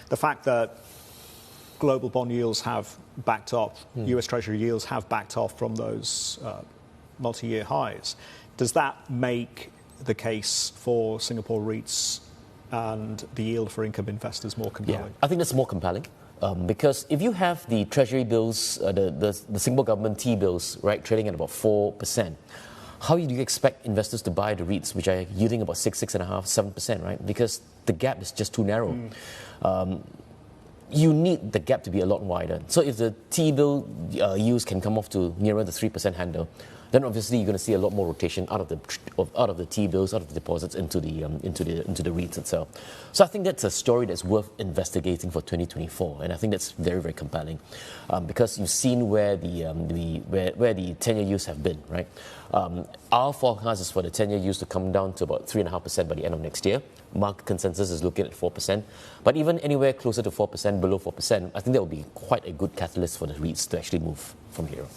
the fact that global bond yields have backed off, US Treasury yields have backed off from those multi-year highs, does that make the case for Singapore REITs and the yield for income investors more compelling? Yeah, I think that's more compelling. Because if you have the treasury bills, the Singapore government T-bills, right, trading at about 4%, how do you expect investors to buy the REITs, which are yielding about 6.5%, 7%, right? Because the gap is just too narrow. You need the gap to be a lot wider. So if the T-bill yields can come off to nearer the 3% handle, then obviously you're going to see a lot more rotation out of the T-bills, out of the deposits into the REITs itself. So I think that's a story that's worth investigating for 2024, and I think that's very, very compelling, because you've seen where the 10-year yields have been, right? Our forecast is for the 10-year yields to come down to about 3.5% by the end of next year. Market consensus is looking at 4%, but even anywhere closer to 4%, below 4%, I think that will be quite a good catalyst for the REITs to actually move from here.